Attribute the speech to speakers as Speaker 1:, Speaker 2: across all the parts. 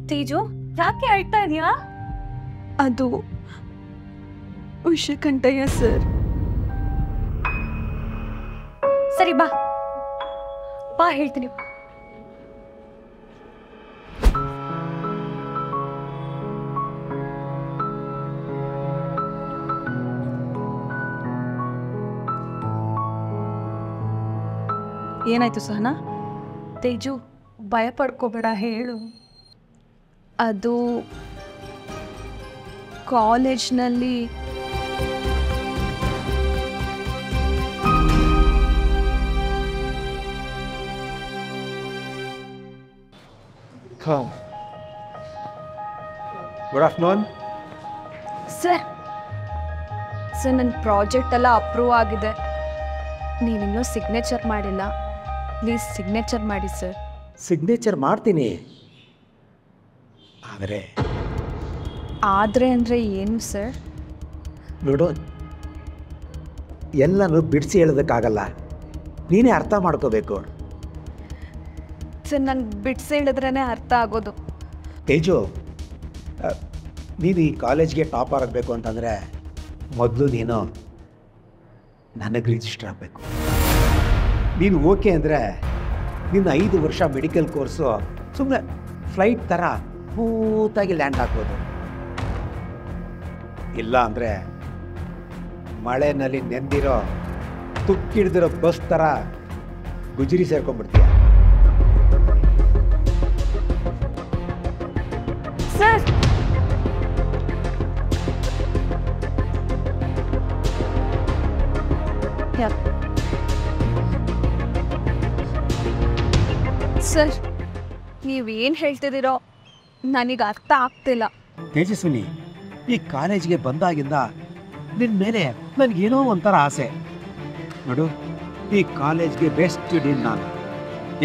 Speaker 1: ತೇಜು, ಯಾಕೆ ಅಳ್ತಾ ಇದೀಯಾ?
Speaker 2: ಅದು ವಿಷಕಂಠಯ್ಯ ಸರ್.
Speaker 1: ಸರಿ ಬಾ ಬಾ ಹೇಳ್ತೀನಿ.
Speaker 2: ಏನಾಯ್ತು ಸಹನಾ?
Speaker 1: ತೇಜು, ಭಯ ಪಡ್ಕೋಬೇಡ, ಹೇಳು.
Speaker 2: ಅದು ಕಾಲೇಜ್ನಲ್ಲಿ
Speaker 3: ಗುಡ್ ಆಫ್ಟರ್ನೂನ್
Speaker 2: ಸರ್. ಸರ್, ನನ್ನ ಪ್ರಾಜೆಕ್ಟ್ ಎಲ್ಲ ಅಪ್ರೂವ್ ಆಗಿದೆ. ನೀವಿನ್ನೂ ಸಿಗ್ನೇಚರ್ ಮಾಡಿಲ್ಲ. ಪ್ಲೀಸ್ ಸಿಗ್ನೇಚರ್ ಮಾಡಿ ಸರ್.
Speaker 3: ಸಿಗ್ನೇಚರ್ ಮಾಡ್ತೀನಿ,
Speaker 2: ಆದರೆ ಅಂದರೆ ಏನು ಸರ್?
Speaker 3: ನೋಡು, ಎಲ್ಲನೂ ಬಿಡಿಸಿ ಹೇಳೋದಕ್ಕಾಗಲ್ಲ, ನೀನೇ ಅರ್ಥ ಮಾಡ್ಕೋಬೇಕು.
Speaker 2: ಸರ್, ನಂಗೆ ಬಿಡಿಸಿ ಹೇಳಿದ್ರೇ ಅರ್ಥ ಆಗೋದು.
Speaker 3: ತೇಜು, ನೀನು ಈ ಕಾಲೇಜ್ಗೆ ಟಾಪರ್ ಆಗಬೇಕು ಅಂತಂದರೆ ಮೊದಲು ನೀನು ನನಗೆ ರಿಜಿಸ್ಟರ್ ಆಗಬೇಕು. ನೀನು ಓಕೆ ಅಂದರೆ ನಿನ್ನ 5 ವರ್ಷ ಮೆಡಿಕಲ್ ಕೋರ್ಸು ಸುಮ್ಮನೆ ಫ್ಲೈಟ್ ಥರ ಸ್ಮೂತಾಗಿ ಲ್ಯಾಂಡ್ ಹಾಕ್ಬೋದು. ಇಲ್ಲ ಅಂದರೆ ಮಳೆನಲ್ಲಿ ನೆಂದಿರೋ ತುಕ್ಕಿಡ್ದಿರೋ ಬಸ್ ಥರ ಗುಜರಿ ಸೇರ್ಕೊಂಡ್ಬಿಡ್ತೀಯ.
Speaker 2: ಸರ್, ಸರ್, ನೀವೇನು ಹೇಳ್ತಿದ್ದೀರೋ ನನಗೆ ಅರ್ಥ ಆಗ್ತಿಲ್ಲ.
Speaker 3: ತೇಜಸ್ವಿನಿ, ಈ ಕಾಲೇಜ್ಗೆ ಬಂದಾಗಿಂದ ನಿನ್ನ ಮೇಲೆ ನನಗೇನೋ ಒಂಥರ ಆಸೆ. ನೋಡು, ಈ ಕಾಲೇಜ್ಗೆ ಬೆಸ್ಟ್ ಡೀನ್ ನಾನು.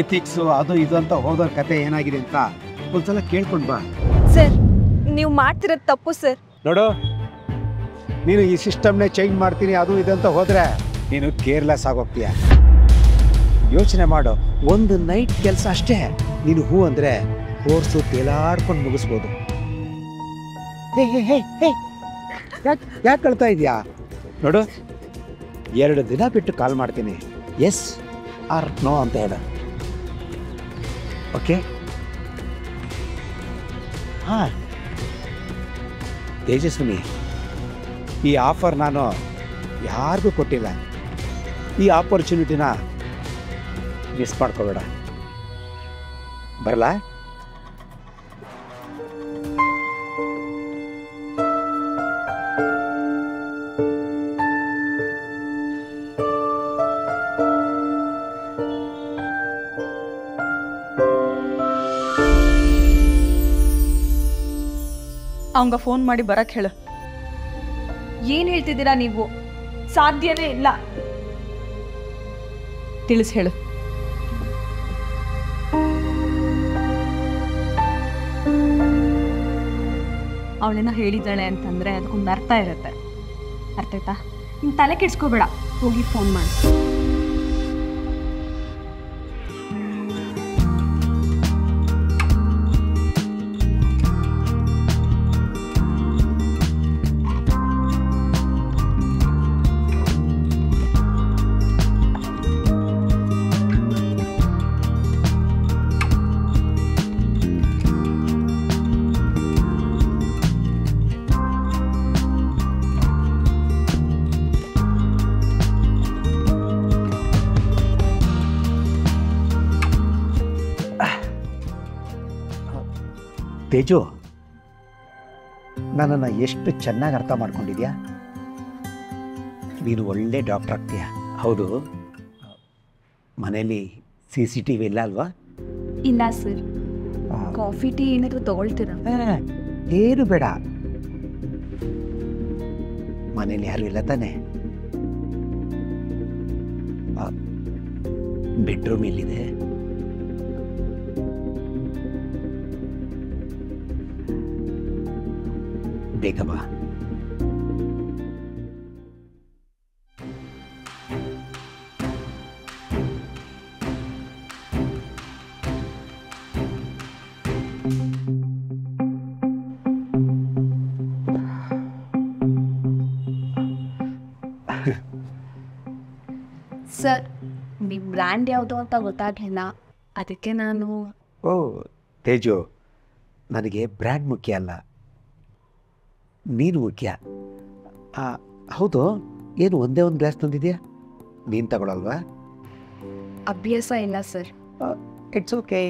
Speaker 3: ಎಥಿಕ್ಸು ಅದು ಇದು ಅಂತ ಹೋದೋರ ಕತೆ ಏನಾಗಿದೆ ಅಂತ ಒಂದ್ಸಲ ಕೇಳ್ಕೊಂಡು ಬಾ.
Speaker 2: ಸರ್, ನೀವು ಮಾಡ್ತಿರೋದು ತಪ್ಪು ಸರ್.
Speaker 3: ನೋಡು, ನೀನು ಈ ಸಿಸ್ಟಮ್ನೇ ಚೇಂಜ್ ಮಾಡ್ತೀನಿ ಅದು ಇದು ಅಂತ ಹೋದರೆ ನೀನು ಕೇರ್ಲೆಸ್ ಆಗೋಗ್ತೀಯ. ಯೋಚನೆ ಮಾಡು, ಒಂದು ನೈಟ್ ಕೆಲಸ ಅಷ್ಟೇ. ನೀನು ಹೂ ಅಂದರೆ ಕೋರ್ಸು ತೇಲಾಡ್ಕೊಂಡು ಮುಗಿಸ್ಬೋದು. ಯಾಕೆ ಕಳ್ತಾ ಇದೆಯಾ? ನೋಡು, 2 ದಿನ ಬಿಟ್ಟು ಕಾಲ್ ಮಾಡ್ತೀನಿ. ಎಸ್ ಆರ್ ನೋ ಅಂತ ಹೇಳ. ಓಕೆ? ಹಾಂ ತೇಜಸ್ವಿನಿ, ಈ ಆಫರ್ ನಾನು ಯಾರಿಗೂ ಕೊಟ್ಟಿಲ್ಲ. ಈ ಆಪರ್ಚುನಿಟಿನ ಮಿಸ್ ಮಾಡ್ಕೋಬೇಡ. ಬರಲಾ?
Speaker 2: ಅವಂಗ ಫೋನ್ ಮಾಡಿ ಬರಕ್ಕೆ ಹೇಳು.
Speaker 1: ಏನು ಹೇಳ್ತಿದ್ದೀರಾ ನೀವು? ಸಾಧ್ಯನೇ ಇಲ್ಲ.
Speaker 2: ತಿಳಿಸಿ ಹೇಳು.
Speaker 1: ಅವಳೇನೋ ಹೇಳಿದ್ದಾಳೆ ಅಂತಂದರೆ ಅದಕ್ಕೊಂದು ಅರ್ಥ ಇರುತ್ತೆ. ಅರ್ಥ ಆಯ್ತಾ? ನಿನ್ನ ತಲೆ ಕೆಡ್ಸ್ಕೋಬೇಡ, ಹೋಗಿ ಫೋನ್ ಮಾಡಿ.
Speaker 3: ತೇಜು, ನನ್ನನ್ನು ಎಷ್ಟು ಚೆನ್ನಾಗಿ ಅರ್ಥ ಮಾಡ್ಕೊಂಡಿದ್ಯಾ. ನೀನು ಒಳ್ಳೆ ಡಾಕ್ಟರ್ ಆಗ್ತೀಯ. ಹೌದು, ಮನೇಲಿ CCTV ಇಲ್ಲ ಅಲ್ವಾ?
Speaker 1: ಇಲ್ಲ ಸರ್. ಕಾಫಿ ಟೀ ಏನಾದರೂ ತಗೊಳ್ತೀರಾ?
Speaker 3: ಏನು ಬೇಡ, ಮನೇಲಿ ಯಾರೂ ಇಲ್ಲ ತಾನೆ? ಬೆಡ್ರೂಮ್ ಎಲ್ಲಿದೆ? ಬೇಗ ಬಾ.
Speaker 2: ಸರ್ ನಿಮ್ಮ ಬ್ರ್ಯಾಂಡ್ ಯಾವುದು ಅಂತ ಗೊತ್ತಾಗಲಿಲ್ಲ, ಅದಕ್ಕೆ ನಾನು.
Speaker 3: ಓ ತೇಜು, ನನಗೆ ಬ್ರ್ಯಾಂಡ್ ಮುಖ್ಯ ಅಲ್ಲ, ನೀನು ಮುಖ್ಯ. ಹೌದು, ಏನು ಒಂದೇ ಒಂದು ಗ್ಲಾಸ್ ತಂದಿದೆಯಾ? ನೀನು ತಗೊಳಲ್ವಾ?
Speaker 2: ಅಭ್ಯಾಸ ಇಲ್ಲ ಸರ್.
Speaker 3: It's okay.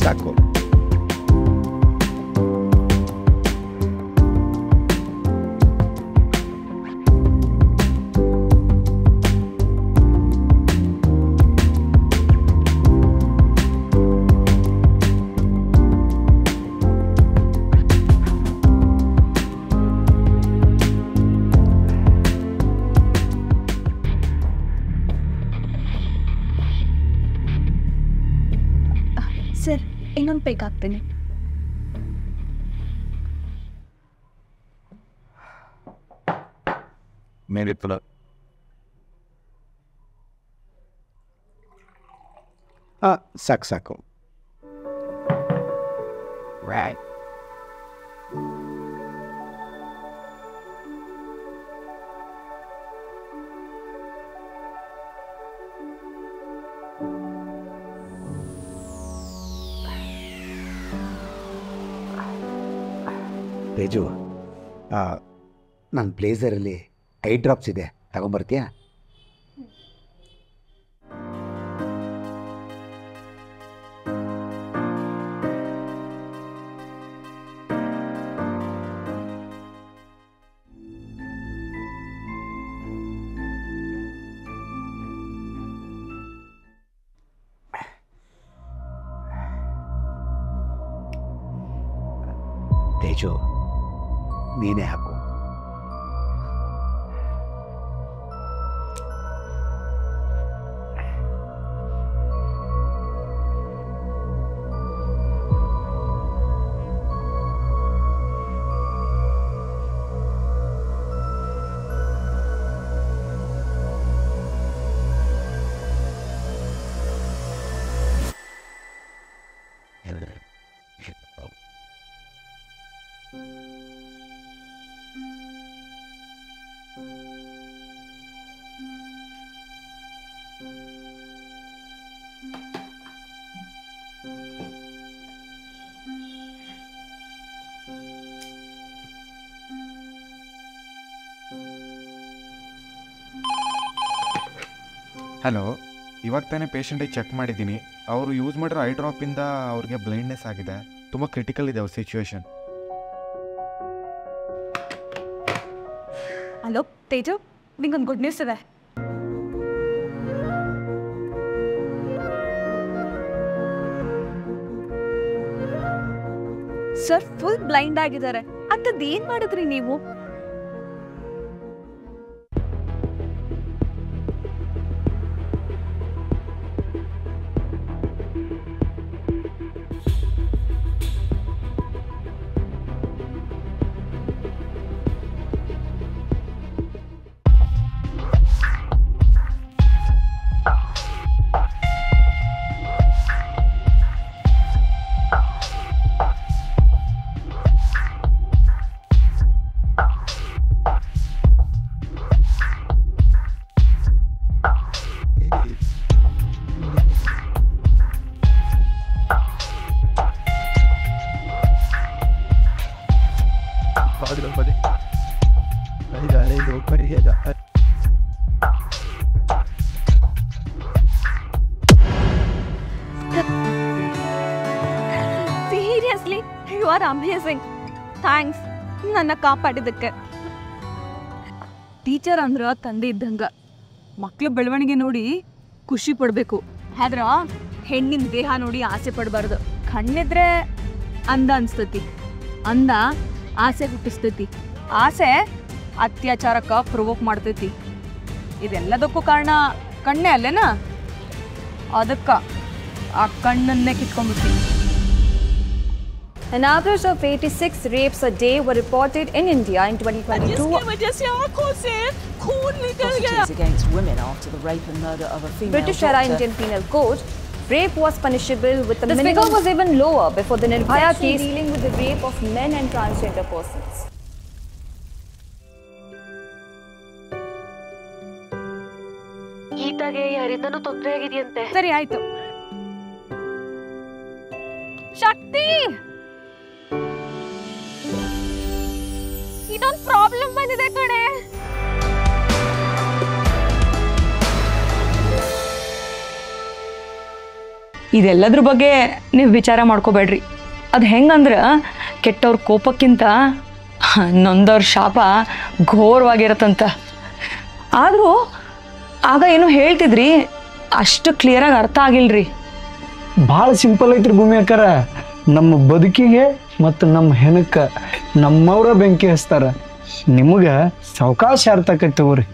Speaker 3: ಸಾಕು.
Speaker 2: ಸರ್ ಇನ್ನೊಂದು ಪೇಕ್ ಹಾಕ್ತೀನಿ.
Speaker 4: मेरे तरफ
Speaker 3: ಸಾಕು ಸಾಕು. ರೈಟ್. ತೇಜು, ನನ್ನ ಬ್ಲೇಸರಲ್ಲಿ ಐ ಡ್ರಾಪ್ಸ್ ಇದೆ, ತಗೊಂಬರ್ತೀಯಾ? ತೇಜು, ನೀನೇ ಹಾಕು.
Speaker 4: ಹಲೋ, ಇವಾಗ ತಾನೇ ಪೇಷಂಟಿಗೆ ಚೆಕ್ ಮಾಡಿದ್ದೀನಿ. ಅವರು ಯೂಸ್ ಮಾಡಿರೋ ಐ ಡ್ರಾಪಿಂದ ಅವ್ರಿಗೆ ಬ್ಲೈಂಡ್ನೆಸ್ ಆಗಿದೆ. ತುಂಬ ಕ್ರಿಟಿಕಲ್ ಇದೆ ಅವ್ರ ಸಿಚುವೇಶನ್.
Speaker 2: ಹಲೋ ತೇಜು, ನಿಂಗೊಂದು ಗುಡ್ ನ್ಯೂಸ್ ಇದೆ. ಸರ್ ಫುಲ್ ಬ್ಲೈಂಡ್ ಆಗಿದ್ದಾರೆ. ಅಂಥದ್ದು ಏನು ಮಾಡಿದ್ರಿ ನೀವು? Seriously you are amazing. Thanks ನನ್ನ ಕಾಪಾಡಿದ್ದಕ್ಕೆ. ಟೀಚರ್ ಅಂದ್ರ ತಂದೆ ಇದ್ದಂಗ. ಮಕ್ಳ ಬೆಳವಣಿಗೆ ನೋಡಿ ಖುಷಿ ಪಡಬೇಕು, ಆದ್ರ ಹೆಣ್ಣಿನ ದೇಹ ನೋಡಿ ಆಸೆ ಪಡಬಾರ್ದು. ಕಣ್ಣಿದ್ರೆ
Speaker 1: ಅಂದ ಅನ್ಸ್ತತಿ, ಅಂದ ಆಸೆ ಹುಟ್ಟಿಸ್ತೈತಿ, ಆಸೆ ಅತ್ಯಾಚಾರಕ್ಕೆ ಪ್ರೊವೋಕ್ ಮಾಡ್ತೈತಿ. ಇದೆಲ್ಲದಕ್ಕೂ ಕಾರಣ ಕಣ್ಣೇ ಅಲ್ಲೇನಾ? ಅದಕ್ಕೆ ಆ ಕಣ್ಣನ್ನೇ ಕಿತ್ಕೊಂಡ್ಬಿಡ್ತೀನಿ.
Speaker 5: An average of 86 rapes a day were reported in India in 2022.
Speaker 6: Atrocities against women after the rape and murder of a female
Speaker 5: British era
Speaker 6: doctor.
Speaker 5: Indian Penal Code, rape was punishable with a minimum. This figure was even lower before the Nirbhaya case dealing with the rape of men and transgender persons.
Speaker 7: ಗೀತಾಗೆ ಯಾರಿಂದನೂ ತೊಂದರೆ ಆಗಿದೆಯಂತೆ.
Speaker 1: ಸರಿ ಆಯ್ತು. ಶಕ್ತಿ, ಇದೊಂದು problem ಬಂದಿದೆ ಕಣೆ.
Speaker 8: ಇದೆಲ್ಲದ್ರ ಬಗ್ಗೆ ನೀವು ವಿಚಾರ ಮಾಡ್ಕೋಬೇಡ್ರಿ. ಅದು ಹೆಂಗಂದ್ರೆ ಕೆಟ್ಟವ್ರ ಕೋಪಕ್ಕಿಂತ ನೊಂದವ್ರ ಶಾಪ ಘೋರವಾಗಿರತ್ತಂತ. ಆದರೂ ಆಗ ಏನೋ ಹೇಳ್ತಿದ್ರಿ, ಅಷ್ಟು ಕ್ಲಿಯರಾಗಿ ಅರ್ಥ ಆಗಿಲ್ರಿ.
Speaker 9: ಭಾಳ ಸಿಂಪಲ್ ಐತ್ರಿ ಭೂಮಿ ಅಕ್ಕಾರ. ನಮ್ಮ ಬದುಕಿಗೆ ಮತ್ತು ನಮ್ಮ ಹೆಣಕ್ಕೆ ನಮ್ಮವ್ರ ಬೆಂಕಿ ಹಚ್ತಾರ. ನಿಮಗೆ ಸಾವಕಾಶ ಅರ್ಥ ಆಕೈತೆ ತಗೋರಿ.